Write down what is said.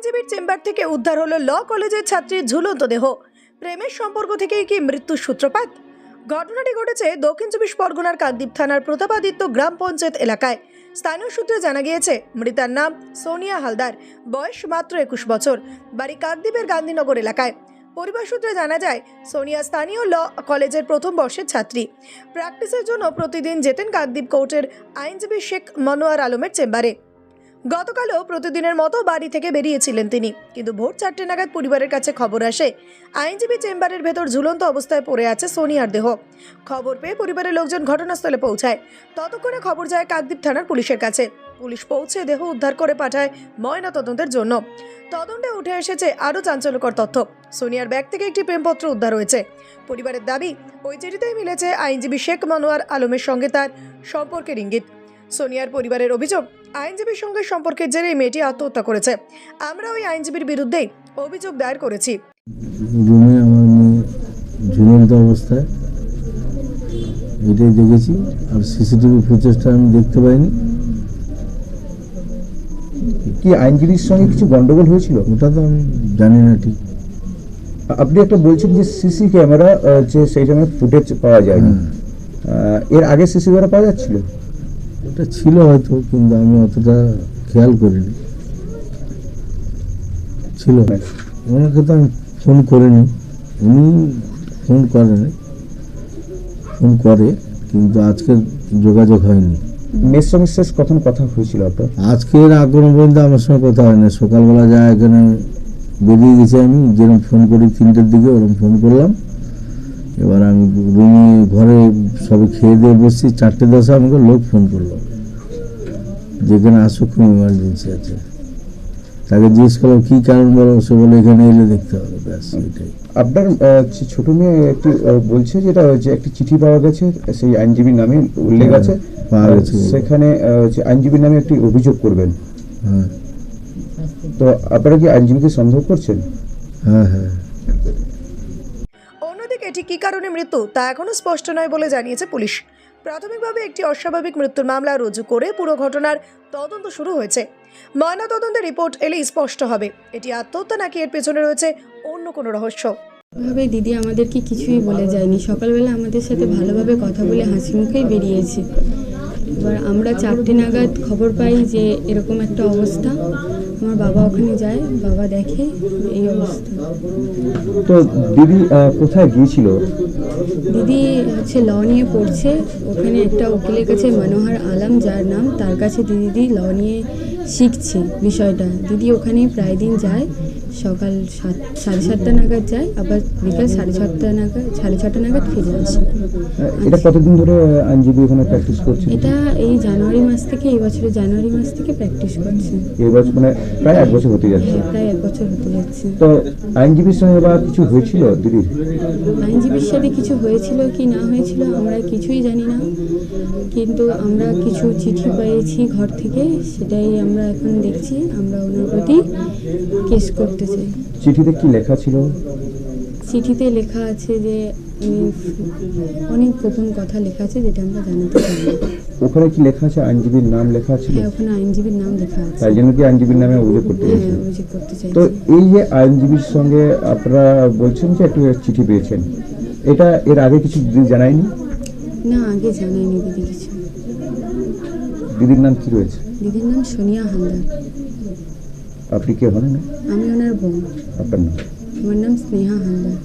আইনজীবীর চেম্বার থেকে উদ্ধার হলো ল কলেজের ছাত্রীর ঝুলন্ত দেহ। প্রেমের সম্পর্ক থেকেই কি মৃত্যুর সূত্রপাত? ঘটনাটি ঘটেছে দক্ষিণ চব্বিশ পরগনার কাকদ্বীপ থানার প্রতাপাদিত্য গ্রাম পঞ্চায়েত এলাকায়। স্থানীয় সূত্রে জানা গিয়েছে, মৃতার নাম সোনিয়া হালদার, বয়স মাত্র 21 বছর, বাড়ি কাকদ্বীপের গান্ধীনগর এলাকায়। পরিবার সূত্রে জানা যায়, সোনিয়া স্থানীয় ল কলেজের প্রথম বর্ষের ছাত্রী। প্র্যাকটিসের জন্য প্রতিদিন যেতেন কাকদ্বীপ কোর্টের আইনজীবী শেখ মনোয়ার আলমের চেম্বারে। গতকালও প্রতিদিনের মতো বাড়ি থেকে বেরিয়েছিলেন তিনি, কিন্তু ভোর 4টে নাগাদ পরিবারের কাছে খবর আসে আইনজীবী চেম্বারের ভেতর ঝুলন্ত অবস্থায় পড়ে আছে সোনিয়ার দেহ। খবর পেয়ে পরিবারের লোকজন ঘটনাস্থলে পৌঁছায়। ততক্ষণে খবর যায় কাকদ্বীপ থানার পুলিশের কাছে। পুলিশ পৌঁছে দেহ উদ্ধার করে পাঠায় ময়না তদন্তের জন্য। তদন্তে উঠে এসেছে আরও চাঞ্চল্যকর তথ্য। সোনিয়ার ব্যাগ থেকে একটি প্রেমপত্র উদ্ধার হয়েছে। পরিবারের দাবি, ওই চিঠিতেই মিলেছে আইনজীবী শেখ মনোয়ার আলমের সঙ্গে তার সম্পর্কের ইঙ্গিত। সোনিয়ার পরিবারের অভিযোগ, আইনজীবীর সঙ্গে সম্পর্কের জেরে মেয়েটি আত্মহত্যা করেছে। আমরা ওই আইনজীবীর বিরুদ্ধেই অভিযোগ দায়ের করেছি। রুমে আমার মেয়ে ঝুলন্ত অবস্থায়, এটাই দেখেছি। আর সিসিটিভি ফুটেজটা আমি দেখতে পাইনি। কি আইনজীবীর সঙ্গে কিছু গন্ডগোল হয়েছিল? ওটা তো আমি জানি না ঠিক। আপনি একটা বলছেন যে সিসি ক্যামেরা যে সেই সময় ফুটেজ পাওয়া যায়নি, এর আগে সিসি ক্যামেরা পাওয়া যাচ্ছিল? ওটা ছিল হয়তো, কিন্তু আমি অতটা খেয়াল করিনি। ছিল, ওনাকে তো আমি ফোন করিনি, উনি ফোন করেনি, ফোন করে, কিন্তু আজকে যোগাযোগ হয়নি। মেয়ের সঙ্গে শেষ কখন কথা হয়েছিল আপনার? আজকের এখনো পর্যন্ত আমার সঙ্গে কথা হয় না। সকালবেলা যা এখানে বেরিয়ে গেছি, আমি যেরকম ফোন করি 3টের দিকে, ওরকম ফোন করলাম। এবার আমি রুমে ঘরে সবে খেয়ে দিয়ে বসছি, 4:10 আমাকে লোক ফোন করলো, যেখানে আসো, খুব ইমার্জেন্সি আছে। তাকে জিজ্ঞেস করলাম কী কারণ বলো, সে বলে এখানে এলে দেখতে হবে, ব্যাস এটাই। আপনার ছোট মেয়ে একটি বলছে যেটা যে একটি চিঠি পাওয়া গেছে, সেই আইনজীবীর নামে উল্লেখ আছে, পাওয়া গেছে, সেখানে আইনজীবীর নামে একটি অভিযোগ করবেন। হ্যাঁ। তো আপনারা কি আইনজীবীকে সন্দেহ করছেন? হ্যাঁ হ্যাঁ। অন্যদিকে এটি কী কারণে মৃত্যু তা এখনও স্পষ্ট নয় বলে জানিয়েছে পুলিশ। প্রাথমিকভাবে একটি অস্বাভাবিক মৃত্যুর মামলা রুজু করে পুরো ঘটনার তদন্ত শুরু হয়েছে। ময়না তদন্তের রিপোর্ট এলেই স্পষ্ট হবে এটি আত্মহত্যা নাকি এর পেছনে রয়েছে অন্য কোনো রহস্য। ভাবে দিদি আমাদেরকে কিছুই বলে যায়নি। সকালবেলা আমাদের সাথে ভালোভাবে কথা বলে হাসি মুখেই বেরিয়েছে। এবার আমরা 4টে নাগাদ খবর পাই যে এরকম একটা অবস্থা। আমার বাবা ওখানে যায়, বাবা দেখে এই অবস্থা। তো দিদি কোথায় গিয়েছিল? দিদি হচ্ছে ল নিয়ে পড়ছে, ওখানে একটা উকিলের কাছে মনোহর আলম যার নাম, তার কাছে দিদি ল নিয়ে শিখছে বিষয়টা। দিদি ওখানে প্রায় দিন যায়, সকাল 7:30 নাগাদ যায়, আবার বিকাল 6:30 নাগাদ ফিরে আসে। এটা কতদিন ধরে আইনজীবী ওখানে প্র্যাকটিস করছে? এটা এই জানুয়ারি মাস থেকে, এই বছরের জানুয়ারি মাস থেকে প্র্যাকটিস করছে। এই বছর মানে প্রায় 1 বছর হতে যাচ্ছে। হ্যাঁ, প্রায় 1 বছর হতে যাচ্ছে। তো আইনজীবীর সঙ্গে বা কিছু হয়েছিল দিদির? আইনজীবীর সাথে কিছু হয়েছিল কি না হয়েছিল আমরা কিছুই জানি না, কিন্তু আমরা কিছু চিঠি পেয়েছি ঘর থেকে, সেটাই আমরা এখন দেখছি। আমরা ওনার প্রতি কেস করতে চাই। চিঠিতে কি লেখা ছিল? চিঠিতে লেখা আছে যে অনেক গোপন কথা লেখা আছে, যেটা আমরা জানাতে পারি না। ওখানে কি লেখা আছে? আইনজীবীর নাম লেখা আছে? হ্যাঁ, ওখানে আইনজীবীর নাম লেখা আছে। তাই জন্য কি আইনজীবীর নামে অভিযোগ করতে চাইছেন? হ্যাঁ, অভিযোগ করতে চাই। তো এই যে আইনজীবীর সঙ্গে আপনারা বলছেন যে একটু চিঠি পেয়েছেন, এটা এর আগে কিছু দিদি জানায়নি? না, আগে জানায়নি দিদি কিছু। দিদির নাম কি রয়েছে? দিদির নাম সোনিয়া হালদার। আপনি কে হন? আমি ওনার বোন। আপনার নাম? আমার নাম স্নেহা হালদার।